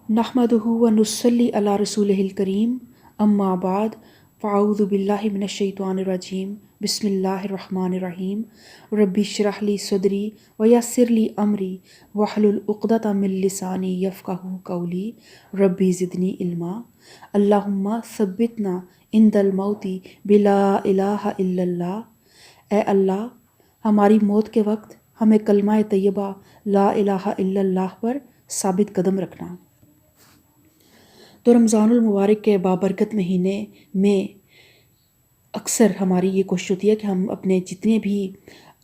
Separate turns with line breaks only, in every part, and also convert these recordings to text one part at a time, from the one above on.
نحمدہ و نصلی علی رسولہ الکریم اما بعد فاعوذ باللہ من الشیطان الرجیم بسم اللہ الرحمن الرحیم ربی اشرح لی صدری ویسر لی امری واحلل عقدۃ من لسانی یفقہوا قولی ربی زدنی علما اللہم ثبتنا عند الموت بلا الہ الا اللہ۔ اے اللہ، ہماری موت کے وقت ہمیں کلمہ طیبہ لا الہ الا اللہ پر ثابت قدم رکھنا۔ تو رمضان المبارک کے بابرکت مہینے میں اکثر ہماری یہ کوشش ہوتی ہے کہ ہم اپنے جتنے بھی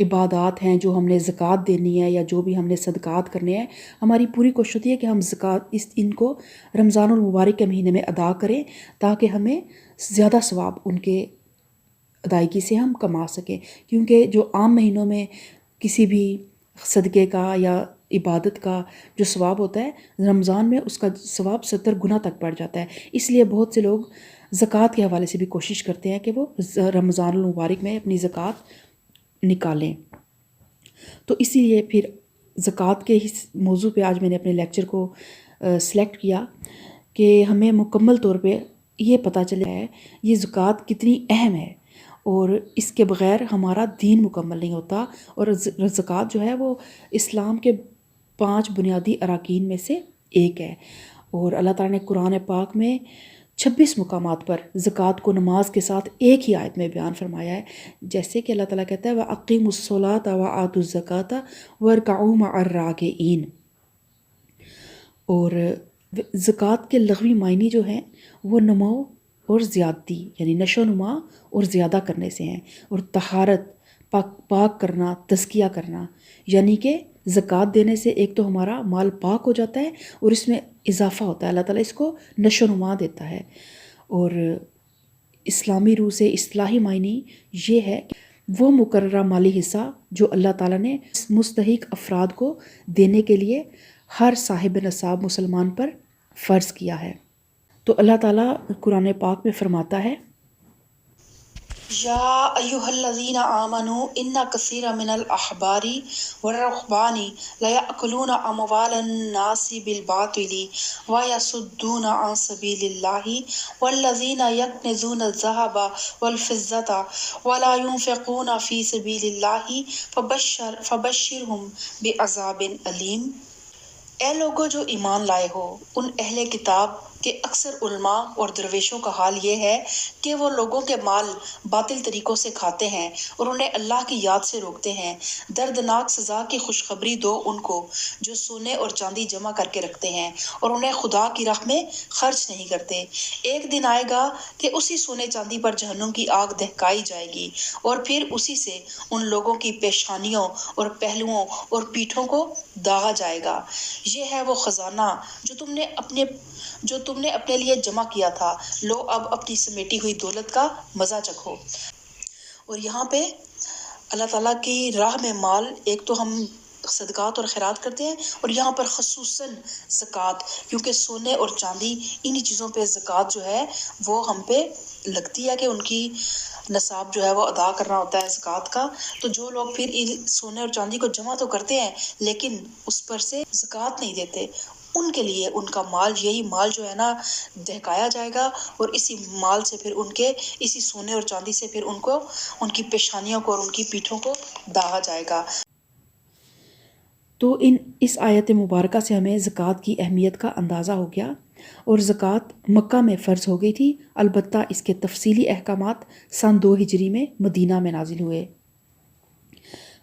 عبادات ہیں، جو ہم نے زکوٰۃ دینی ہے یا جو بھی ہم نے صدقات کرنے ہیں، ہماری پوری کوشش ہوتی ہے کہ ہم زکوٰۃ ان کو رمضان المبارک کے مہینے میں ادا کریں تاکہ ہمیں زیادہ ثواب ان کے ادائیگی سے ہم کما سکیں، کیونکہ جو عام مہینوں میں کسی بھی صدقے کا یا عبادت کا جو ثواب ہوتا ہے، رمضان میں اس کا ثواب 70 گنا تک بڑھ جاتا ہے۔ اس لیے بہت سے لوگ زکوٰۃ کے حوالے سے بھی کوشش کرتے ہیں کہ وہ رمضان المبارک میں اپنی زکوٰۃ نکالیں۔ تو اسی لیے پھر زکوٰۃ کے اس موضوع پہ آج میں نے اپنے لیکچر کو سلیکٹ کیا کہ ہمیں مکمل طور پہ یہ پتہ چلا ہے یہ زکوٰۃ کتنی اہم ہے، اور اس کے بغیر ہمارا دین مکمل نہیں ہوتا۔ اور زکوٰۃ جو ہے وہ اسلام کے 5 بنیادی اراکین میں سے ایک ہے، اور اللہ تعالیٰ نے قرآن پاک میں 26 مقامات پر زکوٰۃ کو نماز کے ساتھ ایک ہی آیت میں بیان فرمایا ہے، جیسے کہ اللہ تعالیٰ کہتا ہے وَأَقِیمُوا الصَّلَاةَ وَآتُوا الزَّکَاةَ وَارْکَعُوا مَعَ الرَّاکِعِینَ۔ اور زکوٰۃ کے لغوی معنی جو ہیں وہ نمو اور زیادتی، یعنی نشو و نما اور زیادہ کرنے سے ہیں، اور طہارت، پاک کرنا، تزکیہ کرنا، یعنی کہ زکوٰۃ دینے سے ایک تو ہمارا مال پاک ہو جاتا ہے اور اس میں اضافہ ہوتا ہے، اللہ تعالیٰ اس کو نشو و نما دیتا ہے۔ اور اسلامی روح سے اصطلاحی معنی یہ ہے کہ وہ مقررہ مالی حصہ جو اللہ تعالیٰ نے مستحق افراد کو دینے کے لیے ہر صاحب نصاب مسلمان پر فرض کیا ہے۔ تو اللہ تعالیٰ قرآن پاک میں فرماتا ہے
یا ایھا الذین آمنوا ان کثیرا من الاحبار والرہبان لیأکلون اموال الناس بالباطل ویصدون عن سبیل اللہ والذین یکنزون الذہب والفضة ولا ينفقون فی سبیل اللہ فبشرہم بعذاب علیم۔ اے لوگوں جو ایمان لائے ہو، ان اہل کتاب کے اکثر علماء اور درویشوں کا حال یہ ہے کہ وہ لوگوں کے مال باطل طریقوں سے کھاتے ہیں اور انہیں اللہ کی یاد سے روکتے ہیں۔ دردناک سزا کی خوشخبری دو ان کو جو سونے اور چاندی جمع کر کے رکھتے ہیں اور انہیں خدا کی راہ میں خرچ نہیں کرتے۔ ایک دن آئے گا کہ اسی سونے چاندی پر جہنم کی آگ دہکائی جائے گی، اور پھر اسی سے ان لوگوں کی پیشانیوں اور پہلوؤں اور پیٹھوں کو داغا جائے گا۔ یہ ہے وہ خزانہ جو تم نے اپنے لیے جمع کیا تھا، لو اب اپنی سمیٹی ہوئی دولت کا مزہ چکھو۔ اور یہاں پہ اللہ تعالیٰ کی راہ میں مال، ایک تو ہم صدقات اور خیرات کرتے ہیں، اور یہاں پر خصوصاً زکوٰۃ، کیونکہ سونے اور چاندی انہی چیزوں پہ زکوٰۃ جو ہے وہ ہم پہ لگتی ہے کہ ان کی نصاب جو ہے وہ ادا کرنا ہوتا ہے زکوٰۃ کا۔ تو جو لوگ پھر سونے اور چاندی کو جمع تو کرتے ہیں لیکن اس پر سے زکوٰۃ نہیں دیتے، ان کے لیے ان کا مال، یہی مال جو ہے نا دہکایا جائے گا، اور اسی مال سے پھر اسی سونے اور چاندی سے پھر ان کی پیشانیوں کو اور ان کی پیٹھوں کو داغا جائے گا۔
تو اس آیت مبارکہ سے ہمیں زکوٰۃ کی اہمیت کا اندازہ ہو گیا، اور زکوٰۃ مکہ میں فرض ہو گئی تھی، البتہ اس کے تفصیلی احکامات سن 2 ہجری میں مدینہ میں نازل ہوئے۔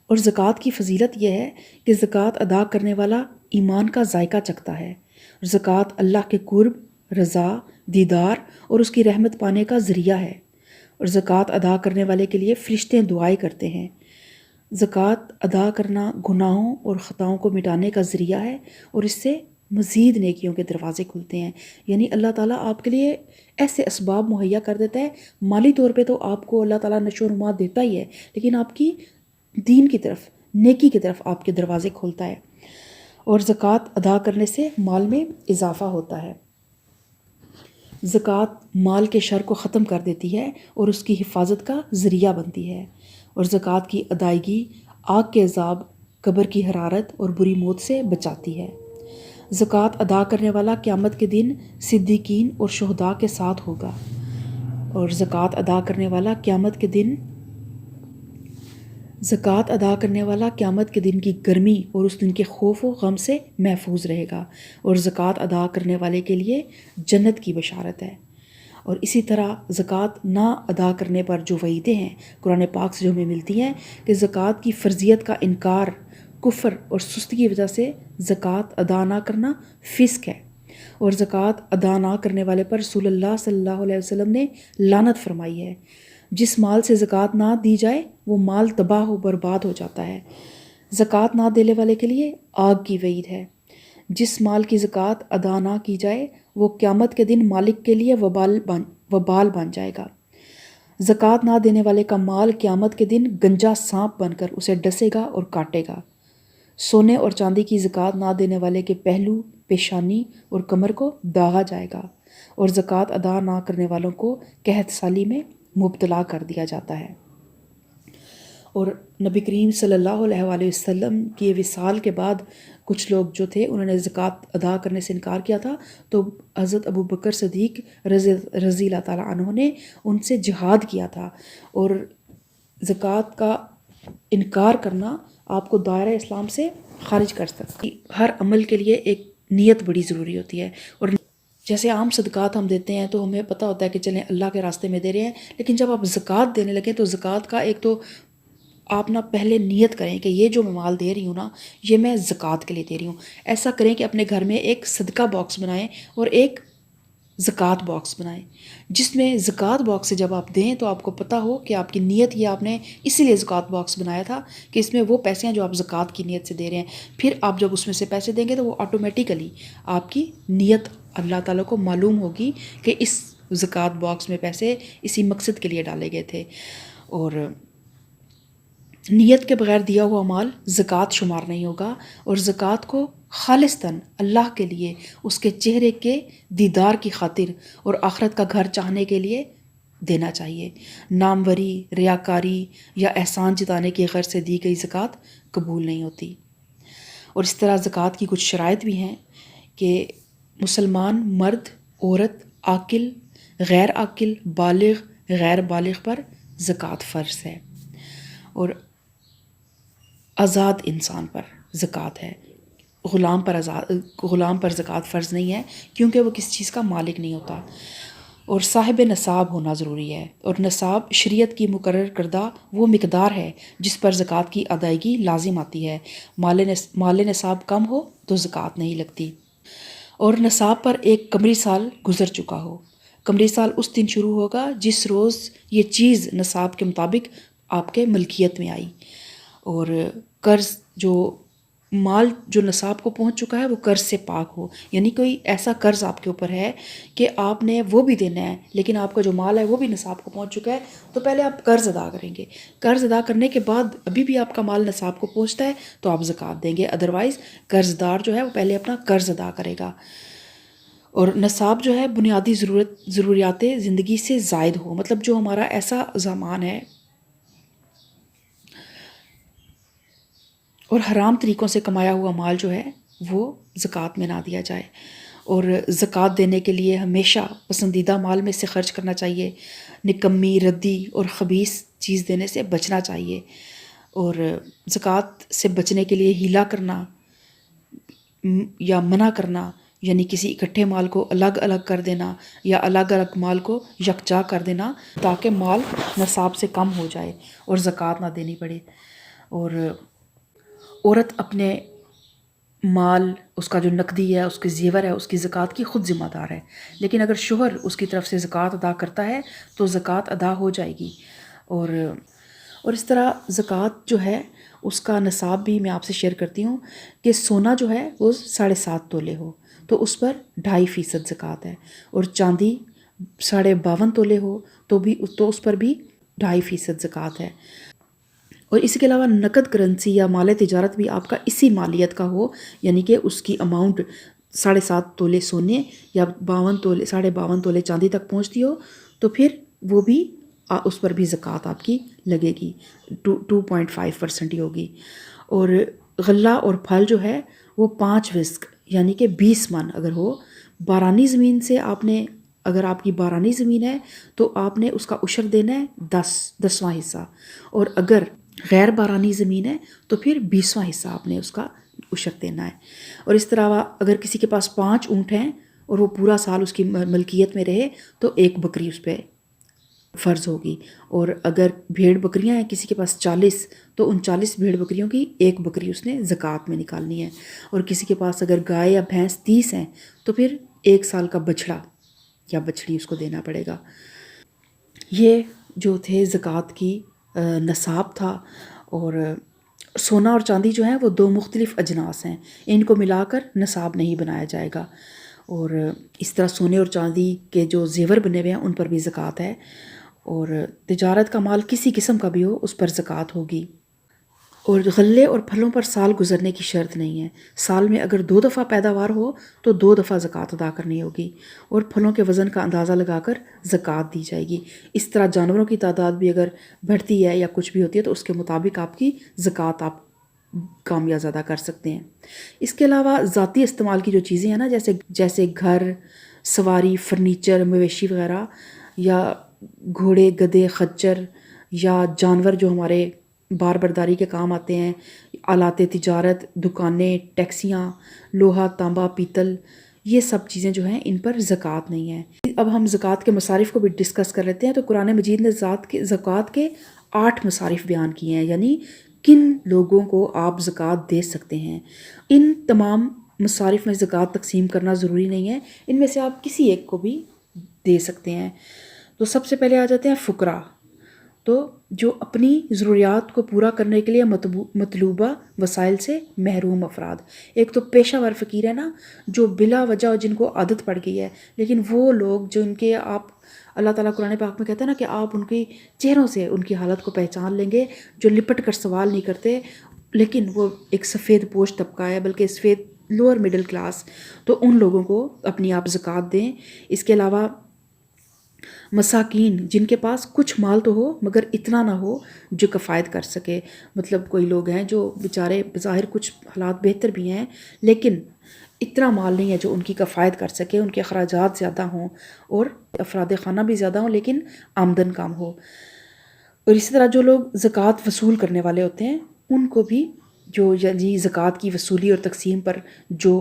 اور زکوٰۃ کی فضیلت یہ ہے کہ زکوٰۃ ادا کرنے والا ایمان کا ذائقہ چکھتا ہے، اور زکوٰۃ اللہ کے قرب، رضا، دیدار اور اس کی رحمت پانے کا ذریعہ ہے، اور زکوٰۃ ادا کرنے والے کے لیے فرشتے دعائیں کرتے ہیں۔ زکوٰۃ ادا کرنا گناہوں اور خطاؤں کو مٹانے کا ذریعہ ہے، اور اس سے مزید نیکیوں کے دروازے کھلتے ہیں۔ یعنی اللہ تعالیٰ آپ کے لیے ایسے اسباب مہیا کر دیتا ہے، مالی طور پہ تو آپ کو اللہ تعالیٰ نشو و نما دیتا ہی ہے، لیکن آپ کی دین کی طرف، نیکی کی طرف آپ کے دروازے کھولتا ہے، اور زکوٰۃ ادا کرنے سے مال میں اضافہ ہوتا ہے۔ زکوٰۃ مال کے شر کو ختم کر دیتی ہے اور اس کی حفاظت کا ذریعہ بنتی ہے، اور زکوٰۃ کی ادائیگی آگ کے عذاب، قبر کی حرارت اور بری موت سے بچاتی ہے۔ زکوٰۃ ادا کرنے والا قیامت کے دن صدیقین اور شہداء کے ساتھ ہوگا، اور زکوٰۃ ادا کرنے والا قیامت کے دن کی گرمی اور اس دن کے خوف و غم سے محفوظ رہے گا، اور زکوٰۃ ادا کرنے والے کے لیے جنت کی بشارت ہے۔ اور اسی طرح زکوٰۃ نہ ادا کرنے پر جو وعیدیں ہیں قرآن پاک سے جو ہمیں ملتی ہیں کہ زکوٰۃ کی فرضیت کا انکار، کفر اور سستی کی وجہ سے زکوٰۃ ادا نہ کرنا فسق ہے، اور زکوٰۃ ادا نہ کرنے والے پر رسول اللہ صلی اللہ علیہ وسلم نے لعنت فرمائی ہے۔ جس مال سے زکوٰۃ نہ دی جائے وہ مال تباہ و برباد ہو جاتا ہے۔ زکوٰۃ نہ دینے والے کے لیے آگ کی وعید ہے۔ جس مال کی زکوٰۃ ادا نہ کی جائے وہ قیامت کے دن مالک کے لیے وبال بن جائے گا۔ زکوٰۃ نہ دینے والے کا مال قیامت کے دن گنجا سانپ بن کر اسے ڈسے گا اور کاٹے گا۔ سونے اور چاندی کی زکوٰۃ نہ دینے والے کے پہلو، پیشانی اور کمر کو داغا جائے گا، اور زکوٰۃ ادا نہ کرنے والوں کو قحط سالی میں مبتلا کر دیا جاتا ہے۔ اور نبی کریم صلی اللہ علیہ وآلہ وسلم کی وصال کے بعد کچھ لوگ جو تھے انہوں نے زکوٰۃ ادا کرنے سے انکار کیا تھا، تو حضرت ابو بکر صدیق رضی اللہ تعالیٰ عنہ نے ان سے جہاد کیا تھا۔ اور زکوٰۃ کا انکار کرنا آپ کو دائرہ اسلام سے خارج کر سکتا ہے۔ ہر عمل کے لیے ایک نیت بڑی ضروری ہوتی ہے، اور جیسے عام صدقات ہم دیتے ہیں تو ہمیں پتہ ہوتا ہے کہ چلیں اللہ کے راستے میں دے رہے ہیں، لیکن جب آپ زکوٰۃ دینے لگیں تو زکوٰۃ کا ایک تو آپ نہ پہلے نیت کریں کہ یہ جو میں مال دے رہی ہوں نا یہ میں زکوٰۃ کے لیے دے رہی ہوں۔ ایسا کریں کہ اپنے گھر میں ایک صدقہ باکس بنائیں اور ایک زکوٰۃ باکس بنائیں، جس میں زکوٰۃ باکس سے جب آپ دیں تو آپ کو پتہ ہو کہ آپ کی نیت یہ آپ نے اسی لیے زکوٰۃ باکس بنایا تھا کہ اس میں وہ پیسے ہیں جو آپ زکوٰۃ کی نیت سے دے رہے ہیں۔ پھر آپ جب اس میں سے پیسے دیں گے تو وہ آٹومیٹیکلی آپ کی نیت اللہ تعالیٰ کو معلوم ہوگی کہ اس زکوٰۃ باکس میں پیسے اسی مقصد کے لیے ڈالے گئے تھے۔ اور نیت کے بغیر دیا ہوا مال زکوٰۃ شمار نہیں ہوگا، اور زکوٰۃ کو خالصتاً اللہ کے لیے، اس کے چہرے کے دیدار کی خاطر اور آخرت کا گھر چاہنے کے لیے دینا چاہیے۔ ناموری، ریاکاری یا احسان جتانے کی غرض سے دی گئی زکوٰۃ قبول نہیں ہوتی۔ اور اس طرح زکوٰۃ کی کچھ شرائط بھی ہیں کہ مسلمان مرد، عورت، عاقل، غیر عاقل، بالغ، غیر بالغ پر زکوٰۃ فرض ہے، اور آزاد انسان پر زکوٰۃ ہے۔ غلام پر زکوٰۃ فرض نہیں ہے کیونکہ وہ کسی چیز کا مالک نہیں ہوتا۔ اور صاحب نصاب ہونا ضروری ہے، اور نصاب شریعت کی مقرر کردہ وہ مقدار ہے جس پر زکوٰۃ کی ادائیگی لازم آتی ہے۔ مال نصاب کم ہو تو زکوٰۃ نہیں لگتی، اور نصاب پر ایک قمری سال گزر چکا ہو۔ قمری سال اس دن شروع ہوگا جس روز یہ چیز نصاب کے مطابق آپ کے ملکیت میں آئی۔ اور قرض مال جو نصاب کو پہنچ چکا ہے وہ قرض سے پاک ہو، یعنی کوئی ایسا قرض آپ کے اوپر ہے کہ آپ نے وہ بھی دینا ہے لیکن آپ کا جو مال ہے وہ بھی نصاب کو پہنچ چکا ہے، تو پہلے آپ قرض ادا کریں گے۔ قرض ادا کرنے کے بعد ابھی بھی آپ کا مال نصاب کو پہنچتا ہے تو آپ زکوٰۃ دیں گے، ادروائز قرض دار جو ہے وہ پہلے اپنا قرض ادا کرے گا۔ اور نصاب جو ہے بنیادی ضروریات زندگی سے زائد ہو، مطلب جو ہمارا ایسا سامان ہے اور حرام طریقوں سے کمایا ہوا مال جو ہے وہ زکوٰۃ میں نہ دیا جائے۔ اور زکوٰۃ دینے کے لیے ہمیشہ پسندیدہ مال میں سے خرچ کرنا چاہیے، نکمی، ردی اور خبیث چیز دینے سے بچنا چاہیے۔ اور زکوٰۃ سے بچنے کے لیے ہیلا کرنا یا منع کرنا، یعنی کسی اکٹھے مال کو الگ الگ کر دینا یا الگ الگ مال کو یکجا کر دینا تاکہ مال نصاب سے کم ہو جائے اور زکوٰۃ نہ دینی پڑے۔ اور عورت اپنے مال، اس کا جو نقدی ہے، اس کے زیور ہے، اس کی زکوٰۃ کی خود ذمہ دار ہے، لیکن اگر شوہر اس کی طرف سے زکوٰۃ ادا کرتا ہے تو زکوٰۃ ادا ہو جائے گی۔ اور اس طرح زکوٰۃ جو ہے اس کا نصاب بھی میں آپ سے شیئر کرتی ہوں کہ سونا جو ہے وہ 7.5 تولے ہو تو اس پر 2.5% زکوٰۃ ہے، اور چاندی 52.5 تولے ہو تو اس پر بھی 2.5% زکوٰۃ ہے۔ اور اس کے علاوہ نقد کرنسی یا مال تجارت بھی آپ کا اسی مالیت کا ہو، یعنی کہ اس کی اماؤنٹ 7.5 تولے سونے یا 52 تولے چاندی تک پہنچتی ہو تو پھر وہ بھی اس پر بھی زکوٰۃ آپ کی لگے گی، 2.5% ہی ہوگی۔ اور غلہ اور پھل جو ہے وہ 5 وسق یعنی کہ 20 من اگر ہو، بارانی زمین سے آپ نے، اگر آپ کی بارانی زمین ہے تو آپ نے اس کا عشر دینا ہے 10واں حصہ، اور اگر غیر بارانی زمین ہے تو پھر 20واں حصہ آپ نے اس کا عشر دینا ہے۔ اور اس طرح اگر کسی کے پاس 5 اونٹ ہیں اور وہ پورا سال اس کی ملکیت میں رہے تو 1 بکری اس پہ فرض ہوگی، اور اگر بھیڑ بکریاں ہیں کسی کے پاس 40 تو ان 40 بھیڑ بکریوں کی 1 بکری اس نے زکوٰۃ میں نکالنی ہے، اور کسی کے پاس اگر گائے یا بھینس 30 ہیں تو پھر 1 سال کا بچھڑا یا بچڑی اس کو دینا پڑے گا۔ یہ جو تھے زکوٰۃ کی نصاب تھا۔ اور سونا اور چاندی جو ہیں وہ 2 مختلف اجناس ہیں، ان کو ملا کر نصاب نہیں بنایا جائے گا۔ اور اس طرح سونے اور چاندی کے جو زیور بنے ہوئے ہیں ان پر بھی زکوٰۃ ہے، اور تجارت کا مال کسی قسم کا بھی ہو اس پر زکوٰۃ ہوگی۔ اور غلے اور پھلوں پر سال گزرنے کی شرط نہیں ہے، سال میں اگر 2 دفعہ پیداوار ہو تو 2 دفعہ زکوٰۃ ادا کرنی ہوگی، اور پھلوں کے وزن کا اندازہ لگا کر زکوٰۃ دی جائے گی۔ اس طرح جانوروں کی تعداد بھی اگر بڑھتی ہے یا کچھ بھی ہوتی ہے تو اس کے مطابق آپ کی زکوٰۃ آپ کام یا زیادہ کر سکتے ہیں۔ اس کے علاوہ ذاتی استعمال کی جو چیزیں ہیں نا، جیسے گھر، سواری، فرنیچر، مویشی وغیرہ، یا گھوڑے، گدھے، خچر، یا جانور جو ہمارے بار برداری کے کام آتے ہیں، آلات تجارت، دکانیں، ٹیکسیاں، لوہا، تانبا، پیتل، یہ سب چیزیں جو ہیں ان پر زکوٰۃ نہیں ہے۔ اب ہم زکوٰۃ کے مصارف کو بھی ڈسکس کر لیتے ہیں۔ تو قرآن مجید نے زکوٰۃ کے 8 مصارف بیان کیے ہیں، یعنی کن لوگوں کو آپ زکوٰۃ دے سکتے ہیں۔ ان تمام مصارف میں زکوٰۃ تقسیم کرنا ضروری نہیں ہے، ان میں سے آپ کسی ایک کو بھی دے سکتے ہیں۔ تو سب سے پہلے آ جاتے ہیں فقراء، تو جو اپنی ضروریات کو پورا کرنے کے لیے مطلوبہ وسائل سے محروم افراد۔ ایک تو پیشہ ور فقیر ہے نا، جو بلا وجہ جن کو عادت پڑ گئی ہے، لیکن وہ لوگ جو ان کے آپ اللہ تعالیٰ قرآن پاک میں کہتا ہے نا کہ آپ ان کی چہروں سے ان کی حالت کو پہچان لیں گے، جو لپٹ کر سوال نہیں کرتے، لیکن وہ ایک سفید پوش طبقہ ہے، بلکہ سفید لوور مڈل کلاس، تو ان لوگوں کو اپنی آپ زکوٰۃ دیں۔ اس کے علاوہ مساکین، جن کے پاس کچھ مال تو ہو مگر اتنا نہ ہو جو کفایت کر سکے، مطلب کوئی لوگ ہیں جو بیچارے بظاہر کچھ حالات بہتر بھی ہیں لیکن اتنا مال نہیں ہے جو ان کی کفایت کر سکے، ان کے اخراجات زیادہ ہوں اور افراد خانہ بھی زیادہ ہوں لیکن آمدن کم ہو۔ اور اسی طرح جو لوگ زکوٰۃ وصول کرنے والے ہوتے ہیں ان کو بھی، جو یعنی زکوٰۃ کی وصولی اور تقسیم پر جو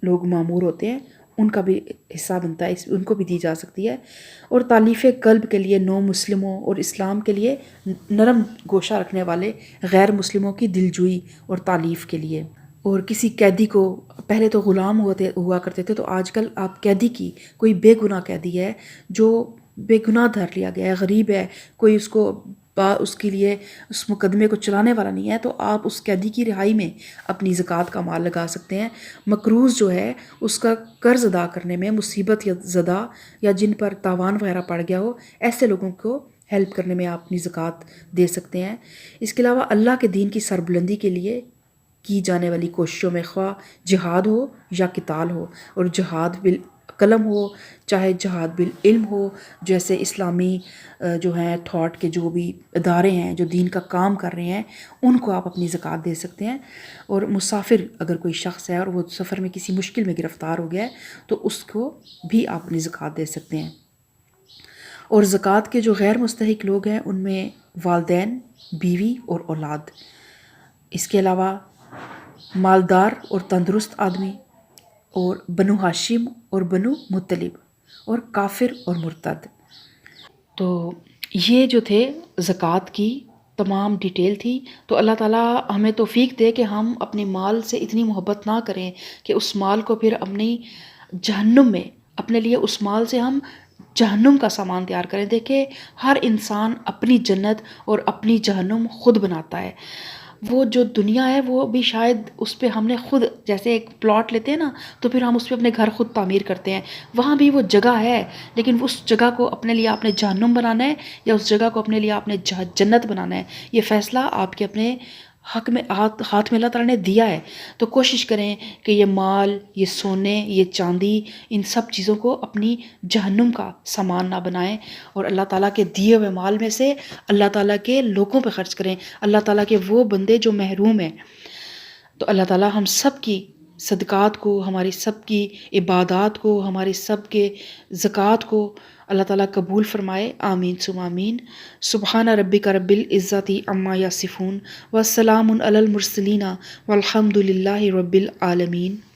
لوگ مامور ہوتے ہیں ان کا بھی حصہ بنتا ہے، ان کو بھی دی جا سکتی ہے۔ اور تالیف قلب کے لیے نو مسلموں اور اسلام کے لیے نرم گوشہ رکھنے والے غیر مسلموں کی دلجوئی اور تالیف کے لیے۔ اور کسی قیدی کو، پہلے تو غلام ہوا کرتے تھے، تو آج کل آپ قیدی کی، کوئی بے گناہ قیدی ہے جو بے گناہ دھر لیا گیا ہے، غریب ہے، کوئی اس کے لیے اس مقدمے کو چلانے والا نہیں ہے، تو آپ اس قیدی کی رہائی میں اپنی زکوٰۃ کا مال لگا سکتے ہیں۔ مقروض جو ہے اس کا قرض ادا کرنے میں، مصیبت یا زدہ یا جن پر تاوان وغیرہ پڑ گیا ہو، ایسے لوگوں کو ہیلپ کرنے میں آپ اپنی زکوٰۃ دے سکتے ہیں۔ اس کے علاوہ اللہ کے دین کی سربلندی کے لیے کی جانے والی کوششوں میں، خواہ جہاد ہو یا قتال ہو، اور جہاد بالقلم ہو چاہے جہاد بالعلم ہو، جیسے اسلامی جو ہیں تھاٹ کے جو بھی ادارے ہیں جو دین کا کام کر رہے ہیں ان کو آپ اپنی زکوٰۃ دے سکتے ہیں۔ اور مسافر اگر کوئی شخص ہے اور وہ سفر میں کسی مشکل میں گرفتار ہو گیا ہے تو اس کو بھی آپ اپنی زکوٰۃ دے سکتے ہیں۔ اور زکوٰۃ کے جو غیر مستحق لوگ ہیں ان میں والدین، بیوی اور اولاد، اس کے علاوہ مالدار اور تندرست آدمی، اور بنو ہاشم اور بنو مطلب، اور کافر اور مرتد۔ تو یہ جو تھے زکوٰۃ کی تمام ڈیٹیل تھی۔ تو اللہ تعالیٰ ہمیں توفیق دے کہ ہم اپنے مال سے اتنی محبت نہ کریں کہ اس مال کو پھر اپنی جہنم میں، اپنے لیے اس مال سے ہم جہنم کا سامان تیار کریں۔ دیکھیں، ہر انسان اپنی جنت اور اپنی جہنم خود بناتا ہے۔ وہ جو دنیا ہے وہ بھی شاید اس پہ ہم نے خود، جیسے ایک پلاٹ لیتے ہیں نا تو پھر ہم اس پہ اپنے گھر خود تعمیر کرتے ہیں، وہاں بھی وہ جگہ ہے، لیکن اس جگہ کو اپنے لیے آپ نے جہنم بنانا ہے یا اس جگہ کو اپنے لیے آپ نے جنت بنانا ہے، یہ فیصلہ آپ کے اپنے حق میں ہاتھ میں اللہ تعالیٰ نے دیا ہے۔ تو کوشش کریں کہ یہ مال، یہ سونے، یہ چاندی، ان سب چیزوں کو اپنی جہنم کا سامان نہ بنائیں، اور اللہ تعالیٰ کے دیے ہوئے مال میں سے اللہ تعالیٰ کے لوگوں پہ خرچ کریں، اللہ تعالیٰ کے وہ بندے جو محروم ہیں۔ تو اللہ تعالیٰ ہم سب کی صدقات کو، ہماری سب کی عبادات کو، ہمارے سب کے زکوٰۃ کو اللہ تعالیٰ قبول فرمائے، آمین ثم آمین۔ سبحان ربک رب العزت عما یصفون وسلام علی المرسلین والحمد للہ رب العالمین۔